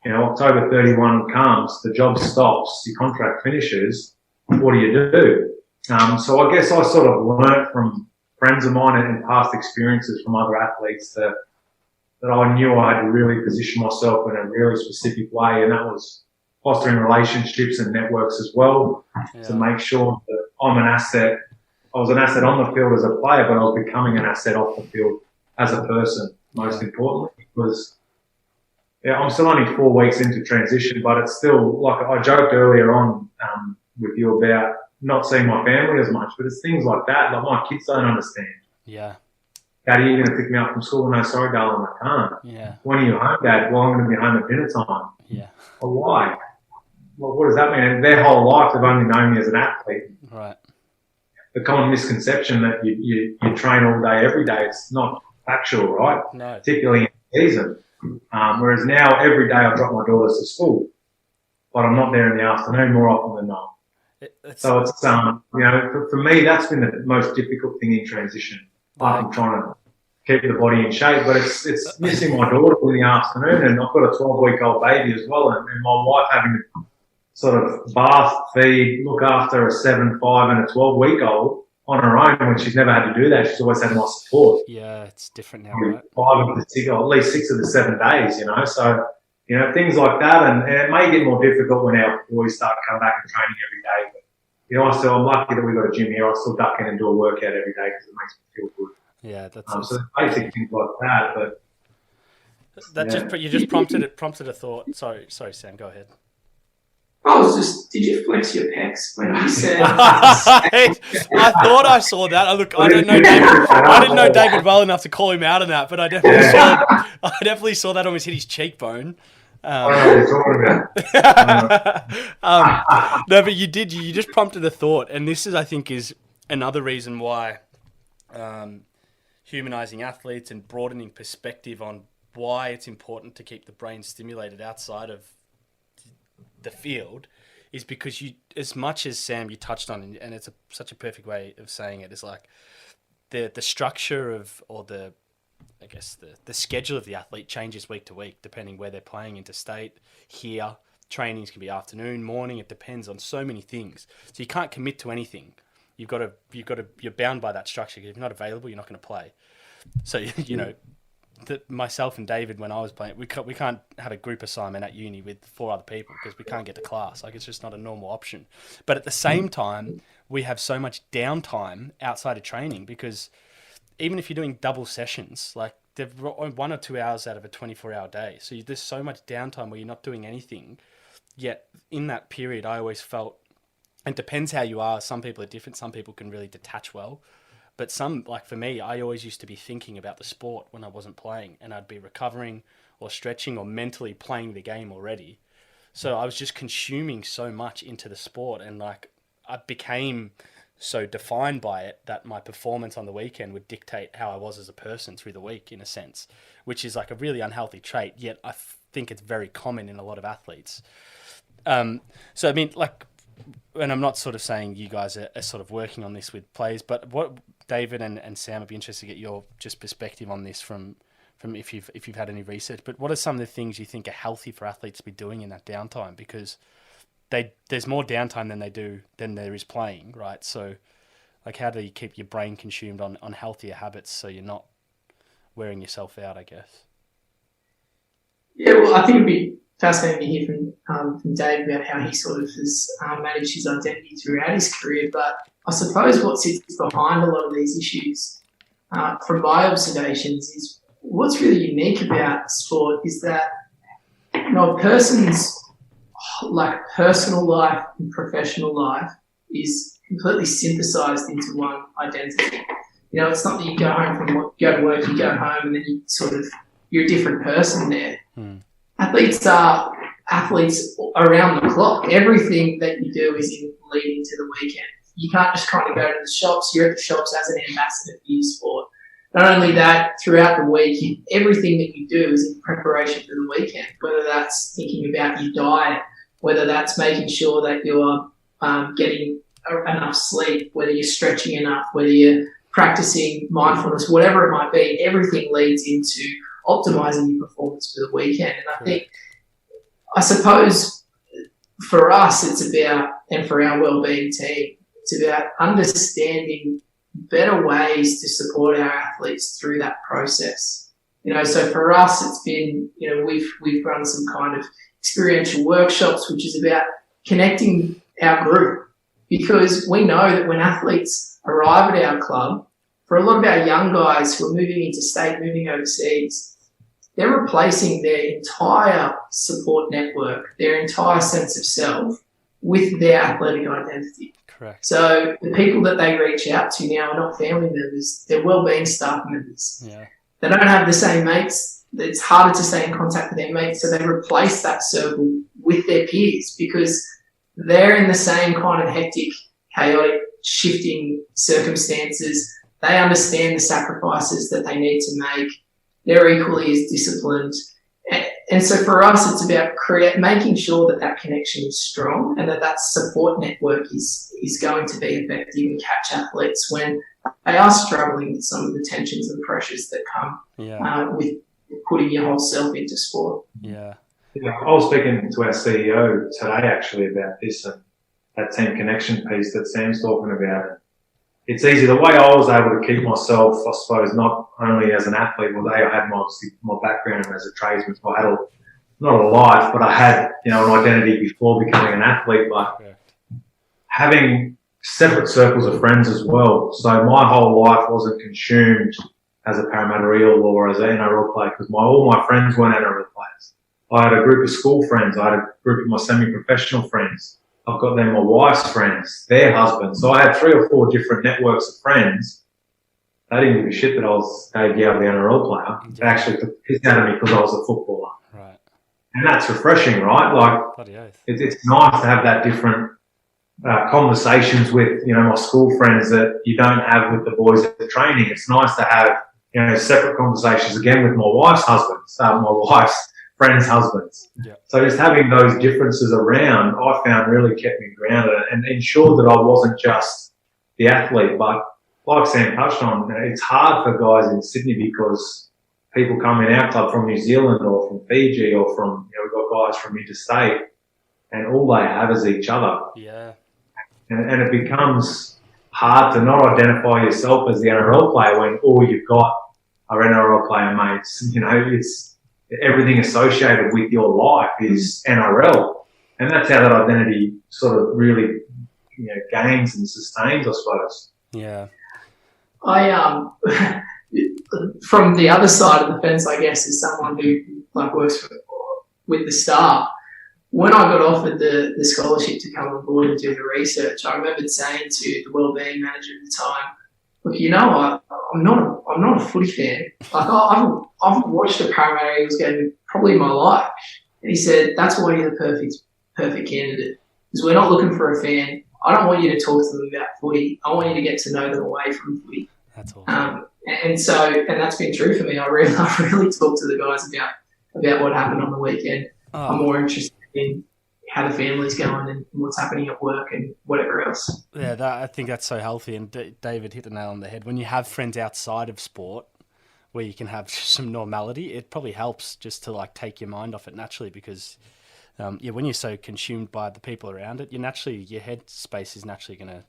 then October 31 comes, the job stops, your contract finishes. What do you do? So I guess I sort of learnt from friends of mine and past experiences from other athletes that I knew I had to really position myself in a really specific way, and that was fostering relationships and networks as well, to make sure that I'm an asset. I was an asset on the field as a player, but I was becoming an asset off the field as a person, most importantly, because I'm still only 4 weeks into transition, but it's still, like I joked earlier on with you about not seeing my family as much, but it's things like that. Like, my kids don't understand. Yeah. Dad, are you going to pick me up from school? No, sorry, darling, I can't. Yeah. When are you home, Dad? Well, I'm going to be home at dinner time. Yeah. Well, why? Well, what does that mean? And their whole life, they've only known me as an athlete. Right. The common misconception that you train all day, every day, it's not factual, right? No. Particularly in season. Whereas now, every day I drop my daughters to school, but I'm not there in the afternoon more often than not. So it's, for me, that's been the most difficult thing in transition. I'm trying to keep the body in shape, but it's missing my daughter in the afternoon, and I've got a 12-week-old baby as well, and my wife having to sort of bath, feed, look after a 7, 5 and a 12-week-old on her own, when she's never had to do that. She's always had my support. Yeah, it's different now, right? 5 of the 6, or at least 6 of the 7 days, So, things like that, and it may get more difficult when our boys start to come back and training every day. But, I'm lucky that we've got a gym here. I still duck in and do a workout every day because it makes me feel good. Yeah, that's so basic things like that. But You just prompted a thought. Sorry, Sam. Go ahead. Did you flex your pecs when I said? I thought I saw that. I don't know David. I didn't know David well enough to call him out on that, but I definitely saw that almost hit his cheekbone. No, but you did. You just prompted a thought, and this is, I think, is another reason why humanizing athletes and broadening perspective on why it's important to keep the brain stimulated outside of the field is because you, as much as Sam you touched on, and it's such a perfect way of saying it, is like the structure of, or the schedule of the athlete changes week to week depending where they're playing, interstate, here. Trainings can be afternoon, morning. It depends on so many things. So you can't commit to anything. You're bound by that structure. If you're not available, you're not going to play. So myself and David, when I was playing, we can't have a group assignment at uni with 4 other people because we can't get to class. Like, it's just not a normal option. But at the same time, we have so much downtime outside of training, because even if you're doing double sessions, like they're 1 or 2 hours out of a 24-hour day. So there's so much downtime where you're not doing anything. Yet in that period, I always felt, and it depends how you are. Some people are different. Some people can really detach well. But some, like for me, I always used to be thinking about the sport when I wasn't playing, and I'd be recovering or stretching or mentally playing the game already. So I was just consuming so much into the sport, and like I became so defined by it that my performance on the weekend would dictate how I was as a person through the week, in a sense, which is like a really unhealthy trait. Yet I think it's very common in a lot of athletes. So I mean, like, and I'm not sort of saying you guys are sort of working on this with players, but what David and Sam, would be interested to get your just perspective on this from if you've had any research. But what are some of the things you think are healthy for athletes to be doing in that downtime? Because there's more downtime than there is playing, right? So, like, how do you keep your brain consumed on healthier habits so you're not wearing yourself out, I guess? Yeah, well, I think it'd be fascinating to hear from Dave about how he sort of has managed his identity throughout his career. But I suppose what sits behind a lot of these issues, from my observations, is what's really unique about sport is that, a person's like personal life and professional life is completely synthesized into one identity. It's not that you go to work, you go home, and then you're a different person there. Athletes are athletes around the clock. Everything that you do is leading to the weekend. You can't just kind of go to the shops. You're at the shops as an ambassador for your sport. Not only that, throughout the week, everything that you do is in preparation for the weekend, whether that's thinking about your diet, whether that's making sure that you're getting enough sleep, whether you're stretching enough, whether you're practicing mindfulness, whatever it might be, everything leads into optimizing your performance for the weekend. And I suppose for us, it's about, and for our wellbeing team, it's about understanding better ways to support our athletes through that process. So for us, it's been, we've run some kind of experiential workshops, which is about connecting our group, because we know that when athletes arrive at our club, for a lot of our young guys who are moving interstate, moving overseas, they're replacing their entire support network, their entire sense of self with their athletic identity. Correct. So the people that they reach out to now are not family members, they're wellbeing staff members. Yeah. They don't have the same mates. It's harder to stay in contact with their mates, so they replace that circle with their peers because they're in the same kind of hectic, chaotic, shifting circumstances. They understand the sacrifices that they need to make. They're equally as disciplined. And so for us, it's about making sure that connection is strong and that support network is going to be effective and catch athletes when they are struggling with some of the tensions and pressures that come with putting your whole self into sport. Yeah. I was speaking to our CEO today actually about this and that team connection piece that Sam's talking about. It's easy. The way I was able to keep myself, I suppose, not only as an athlete, I had my background as a tradesman, so I had not a life, but I had, an identity before becoming an athlete, but having separate circles of friends as well. So my whole life wasn't consumed as a Parramatta Eel or as an NRL player because all my friends weren't NRL players. I had a group of school friends. I had a group of my semi-professional friends. I've got then my wife's friends, their husbands. So I had 3 or 4 different networks of friends. They didn't give a shit that I was Dave Gower, the NRL player. They actually took the piss out of me because I was a footballer. Right. And that's refreshing, right? Like, it's nice to have that different conversations with, my school friends that you don't have with the boys at the training. It's nice to have, separate conversations again with my wife's husbands, my wife's friends' husbands. Yeah. So just having those differences around, I found really kept me grounded and ensured that I wasn't just the athlete. But like Sam touched on, it's hard for guys in Sydney because people come in our club from New Zealand or from Fiji or from, we've got guys from interstate and all they have is each other. Yeah. And it becomes hard to not identify yourself as the NRL player when all you've got are NRL player mates. It's everything associated with your life is NRL. And that's how that identity sort of really, gains and sustains, I suppose. Yeah. I from the other side of the fence, I guess, is someone who works with the Star. When I got offered the scholarship to come on board and do the research, I remembered saying to the wellbeing manager at the time, "Look, I'm not a footy fan. I've watched a Parramatta Eels game probably in my life." And he said, "That's why you're the perfect candidate. Because we're not looking for a fan. I don't want you to talk to them about footy. I want you to get to know them away from footy." That's awesome. And that's been true for me. I really talked to the guys about what happened on the weekend. Oh. I'm more interested in how the family's going and what's happening at work and whatever else. Yeah, I think that's so healthy. And David hit the nail on the head. When you have friends outside of sport where you can have some normality, it probably helps just to take your mind off it naturally because, when you're so consumed by the people around it, your head space is naturally going to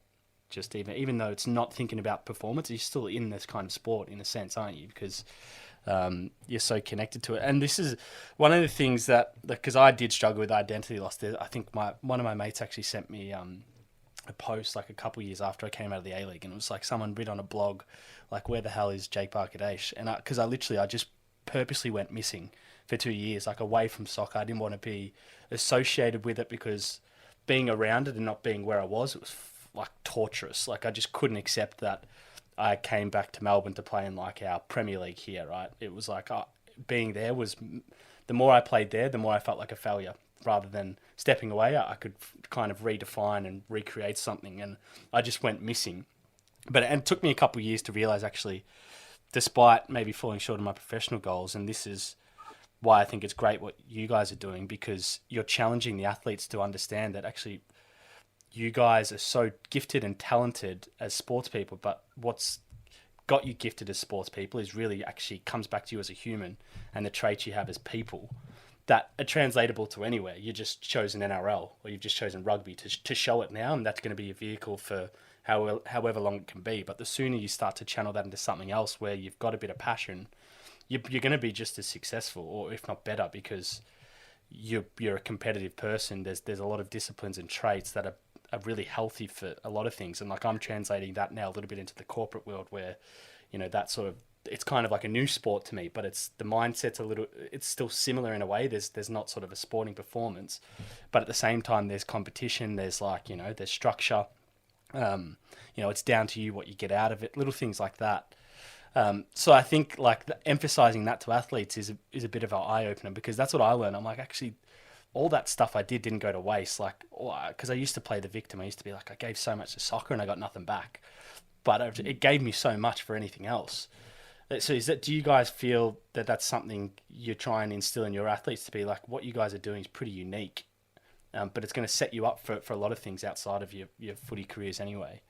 just even though it's not thinking about performance, you're still in this kind of sport in a sense, aren't you? Because you're so connected to it. And this is one of the things that, because I did struggle with identity loss. I think one of my mates actually sent me a post a couple of years after I came out of the A-League, and it was someone writ on a blog, where the hell is Jake Barker-Daish? And because I just purposely went missing for 2 years, away from soccer. I didn't want to be associated with it because being around it and not being where I was, it was torturous. I just couldn't accept that I came back to Melbourne to play in our Premier League here, right? It was being there was, the more I played there, the more I felt like a failure. Rather than stepping away, I could kind of redefine and recreate something, and I just went missing. And it took me a couple of years to realise, actually, despite maybe falling short of my professional goals, and this is why I think it's great what you guys are doing, because you're challenging the athletes to understand that actually you guys are so gifted and talented as sports people, but what's got you gifted as sports people is really actually comes back to you as a human and the traits you have as people that are translatable to anywhere. You just chosen NRL or you've just chosen rugby to show it now, and that's going to be a vehicle for however long it can be. But the sooner you start to channel that into something else where you've got a bit of passion, you're going to be just as successful, or if not better, because you're a competitive person. There's a lot of disciplines and traits that are really healthy for a lot of things. And I'm translating that now a little bit into the corporate world where, that sort of, it's kind of like a new sport to me, but it's the mindset's it's still similar in a way. There's not sort of a sporting performance, but at the same time, there's competition. There's there's structure. It's down to you what you get out of it, little things like that. So I think emphasizing that to athletes is a bit of an eye opener, because that's what I learned. I'm actually, all that stuff I didn't go to waste. Because I used to play the victim. I used to be I gave so much to soccer and I got nothing back, but it gave me so much for anything else. So do you guys feel that that's something you try and instill in your athletes to be what you guys are doing is pretty unique, but it's going to set you up for a lot of things outside of your footy careers anyway?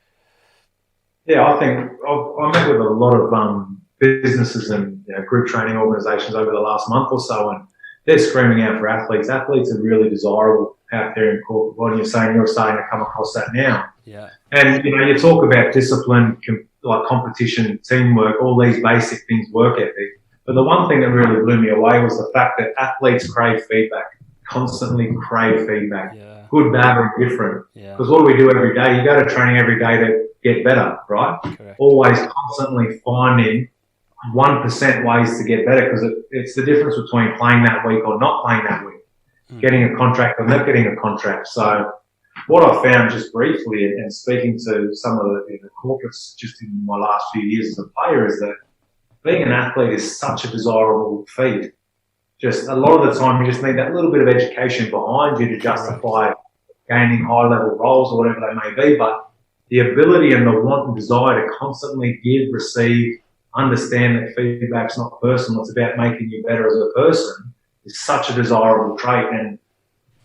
Yeah, I think I met with a lot of businesses and group training organisations over the last month or so, and they're screaming out for athletes. Athletes are really desirable out there in corporate world. You're starting to come across that now. Yeah. And you talk about discipline, competition, teamwork, all these basic things, work ethic. But the one thing that really blew me away was the fact that athletes crave feedback, constantly crave feedback, good, bad, or indifferent. Because what do we do every day? You go to training every day to get better, right? Correct. Always constantly finding 1% ways to get better, because it's the difference between playing that week or not playing that week, getting a contract or not getting a contract. So what I found just briefly, and speaking to some of the corporates just in my last few years as a player, is that being an athlete is such a desirable feat. Just a lot of the time you just need that little bit of education behind you to justify gaining high-level roles or whatever they may be. But the ability and the want and desire to constantly give, receive, understand that feedback's not personal, it's about making you better as a person, is such a desirable trait. And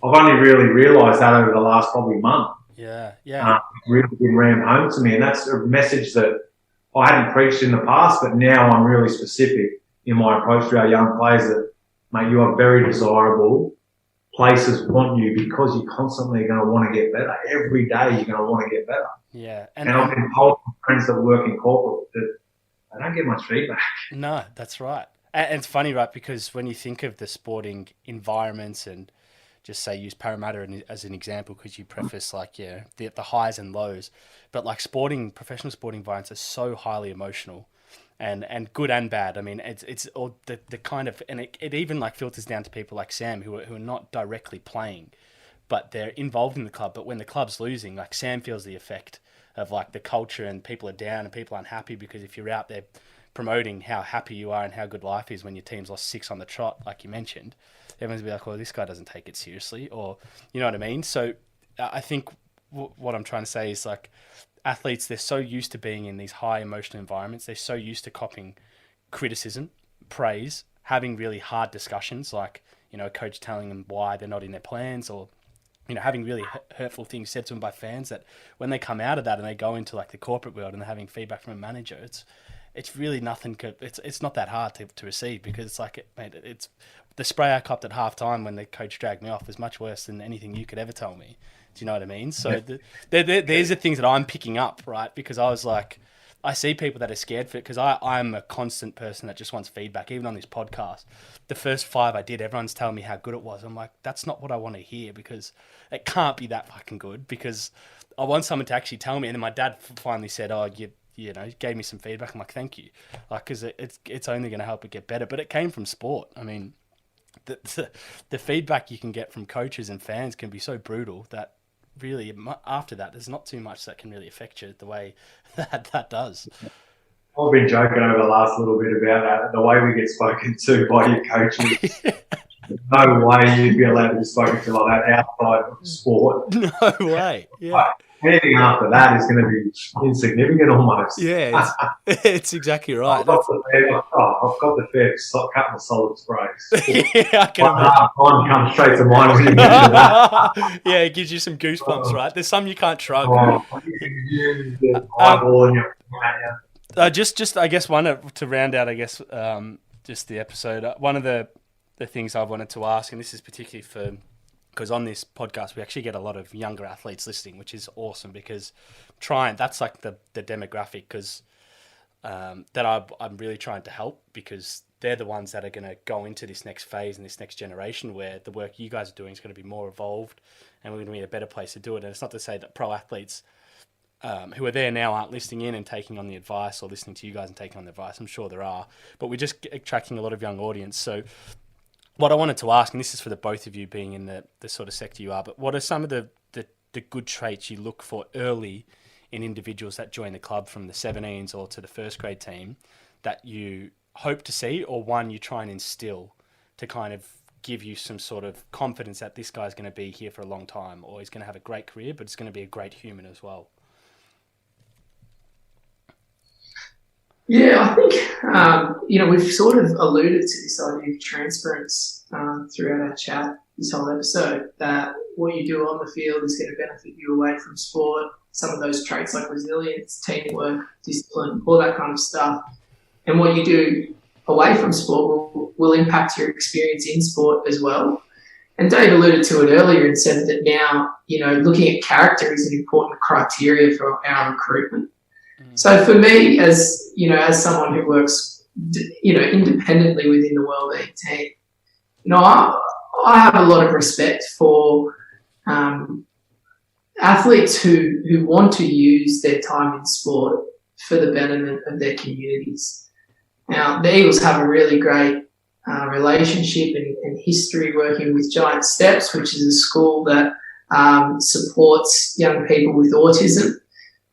I've only really realised that over the last probably month. Yeah. It's really been rammed home to me. And that's a message that I hadn't preached in the past, but now I'm really specific in my approach to our young players that, mate, you are very desirable. Places want you because you're constantly going to want to get better. Every day you're going to want to get better. Yeah. And I've been told from friends that work in corporate that I don't get much feedback. No, that's right. And it's funny, right? Because when you think of the sporting environments, and just say use Parramatta as an example, because you preface the highs and lows, but like professional sporting environments are so highly emotional. And good and bad. I mean, it's all the kind of, and it even like filters down to people like Sam who are not directly playing, but they're involved in the club. But when the club's losing, like Sam feels the effect of like the culture, and people are down and people aren't happy, because if you're out there promoting how happy you are and how good life is when your team's lost 6 on the trot, like you mentioned, everyone's be like, well, this guy doesn't take it seriously, or you know what I mean? So I think what I'm trying to say is, like, athletes, they're so used to being in these high emotional environments. They're so used to copying criticism, praise, having really hard discussions, like, a coach telling them why they're not in their plans, or, having really hurtful things said to them by fans, that when they come out of that and they go into like the corporate world and they're having feedback from a manager, it's really nothing. It's not that hard to receive, because it's like, it's the spray I copped at halftime when the coach dragged me off was much worse than anything you could ever tell me. Do you know what I mean? So there's the things that I'm picking up, right? Because I was like, I see people that are scared for it, because I'm a constant person that just wants feedback. Even on this podcast, the first 5 I did, everyone's telling me how good it was. I'm like, that's not what I want to hear, because it can't be that fucking good, because I want someone to actually tell me. And then my dad finally said, oh, you gave me some feedback. I'm like, thank you. Like, because it's only going to help it get better. But it came from sport. I mean, the feedback you can get from coaches and fans can be so brutal that really after that there's not too much that can really affect you the way that does. I've been joking over the last little bit about that, the way we get spoken to by your coaches. No way you'd be allowed to be spoken to like that outside of sport. No way. Yeah. But anything after that is going to be insignificant almost. Yeah, it's exactly right. I've got the fair couple of solid sprays. Yeah, I can imagine. One comes straight to mind when you mention that. Yeah, it gives you some goosebumps, right? There's some you can't shrug. Just I guess one to round out, I guess, just the episode. One of the things I wanted to ask, and this is particularly because on this podcast we actually get a lot of younger athletes listening, which is awesome, because that's like the demographic, because that I'm really trying to help, because they're the ones that are going to go into this next phase and this next generation where the work you guys are doing is going to be more evolved, and we're going to be in a better place to do it. And it's not to say that pro athletes who are there now aren't listening in and taking on the advice, or listening to you guys and taking on the advice. I'm sure there are, but we're just attracting a lot of young audience. So what I wanted to ask, and this is for the both of you being in the sort of sector you are, but what are some of the good traits you look for early in individuals that join the club from the 17s or to the first grade team that you hope to see, or one you try and instill to kind of give you some sort of confidence that this guy's going to be here for a long time, or he's going to have a great career, but it's going to be a great human as well? Yeah, I think, we've sort of alluded to this idea of transference throughout our chat this whole episode, that what you do on the field is going to benefit you away from sport. Some of those traits like resilience, teamwork, discipline, all that kind of stuff. And what you do away from sport will impact your experience in sport as well. And Dave alluded to it earlier and said that now, looking at character is an important criteria for our recruitment. So for me, as someone who works, independently within the wellbeing team, I have a lot of respect for athletes who want to use their time in sport for the betterment of their communities. Now, the Eagles have a really great relationship and history working with Giant Steps, which is a school that supports young people with autism.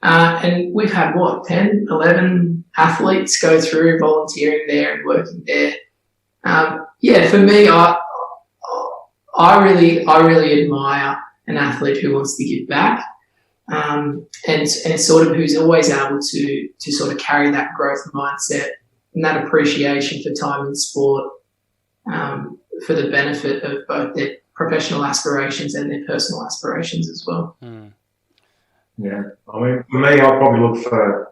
And we've had, 10, 11 athletes go through volunteering there and working there. For me, I really admire an athlete who wants to give back, and sort of who's always able to sort of carry that growth mindset and that appreciation for time in sport, for the benefit of both their professional aspirations and their personal aspirations as well. Mm. Yeah, I mean, for me, I'll probably look for a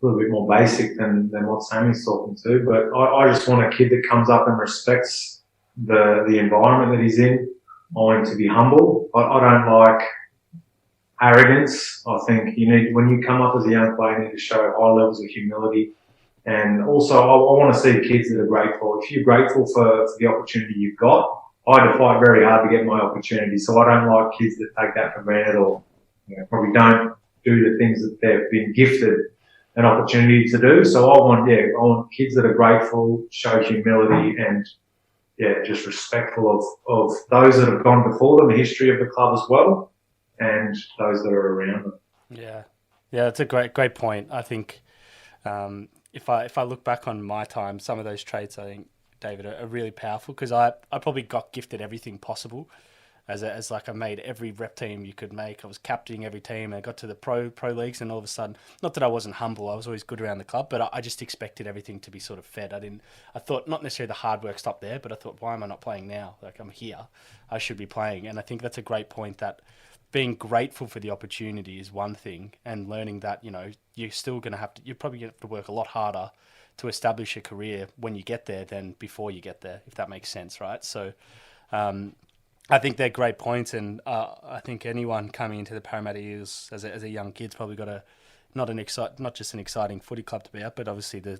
little bit more basic than what Sammy's talking to, but I just want a kid that comes up and respects the environment that he's in. I want him to be humble. I don't like arrogance. I think when you come up as a young player, you need to show high levels of humility. And also, I want to see kids that are grateful. If you're grateful for the opportunity you've got, I had to fight very hard to get my opportunity. So I don't like kids that take that for granted or probably don't do the things that they've been gifted an opportunity to do. So I want kids that are grateful, show humility, and just respectful of those that have gone before them, the history of the club as well, and those that are around them. Yeah, that's a great point. I think if I look back on my time, some of those traits, I think, David, are really powerful, because I probably got gifted everything possible. As like I made every rep team you could make. I was captaining every team, and I got to the pro leagues, and all of a sudden, not that I wasn't humble, I was always good around the club, but I just expected everything to be sort of fed. I thought not necessarily the hard work stopped there, but I thought, why am I not playing now? Like, I'm here, I should be playing. And I think that's a great point, that being grateful for the opportunity is one thing, and learning that, you're still going to have to, you're probably going to have to work a lot harder to establish a career when you get there than before you get there, if that makes sense, right? So, I think they're great points, and I think anyone coming into the Parramatta Eels as a young kid's probably got not just an exciting footy club to be at, but obviously the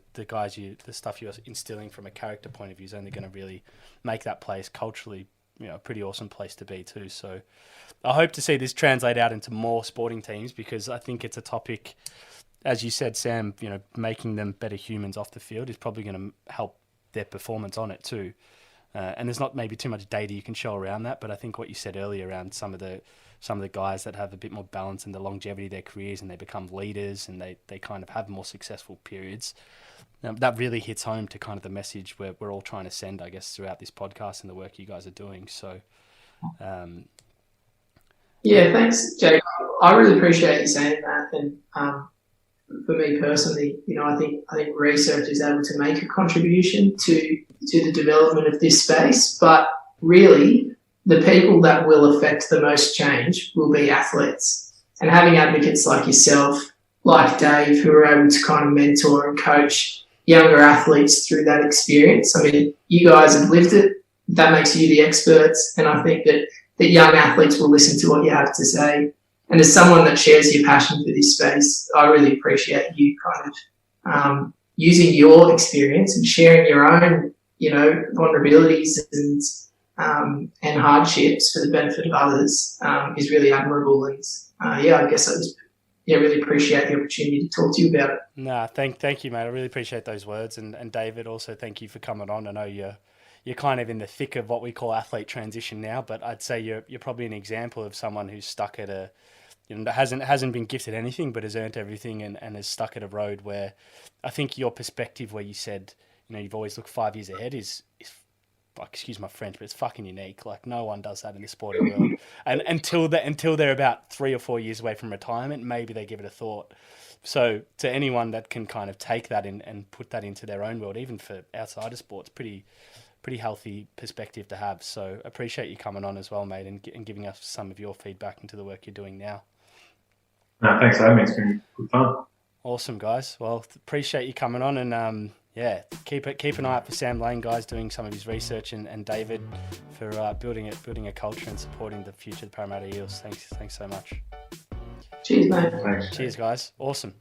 stuff you're instilling from a character point of view is only going to really make that place culturally, a pretty awesome place to be too. So I hope to see this translate out into more sporting teams, because I think it's a topic, as you said, Sam, making them better humans off the field is probably going to help their performance on it too. And there's not maybe too much data you can show around that, but I think what you said earlier around some of the guys that have a bit more balance in the longevity of their careers, and they become leaders, and they kind of have more successful periods, that really hits home to kind of the message we're all trying to send, I guess, throughout this podcast and the work you guys are doing. So, thanks, Jake. I really appreciate you saying that, and for me personally, I think research is able to make a contribution to the development of this space, but really the people that will affect the most change will be athletes. And having advocates like yourself, like Dave, who are able to kind of mentor and coach younger athletes through that experience. I mean, you guys have lived it. That makes you the experts, and I think that young athletes will listen to what you have to say. And as someone that shares your passion for this space, I really appreciate you kind of using your experience and sharing your own, vulnerabilities and hardships for the benefit of others is really admirable. And I guess really appreciate the opportunity to talk to you about it. No, thank you, mate. I really appreciate those words. And David, also thank you for coming on. I know you're kind of in the thick of what we call athlete transition now, but I'd say you're probably an example of someone who's stuck at that hasn't been gifted anything, but has earned everything, and has stuck at a road where I think your perspective, where you said, you've always looked 5 years ahead, is excuse my French, but it's fucking unique. Like, no one does that in the sporting world. And until they're about 3 or 4 years away from retirement, maybe they give it a thought. So to anyone that can kind of take that and put that into their own world, even for outside of sports, pretty healthy perspective to have. So appreciate you coming on as well, mate, and giving us some of your feedback into the work you're doing now. No, thanks, Amy. It's been good fun. Awesome, guys. Well, appreciate you coming on, and keep an eye out for Sam Lane, guys, doing some of his research, and David for building a culture and supporting the future of the Parramatta Eels. Thanks so much. Cheers, mate. Thanks. Cheers, guys. Awesome.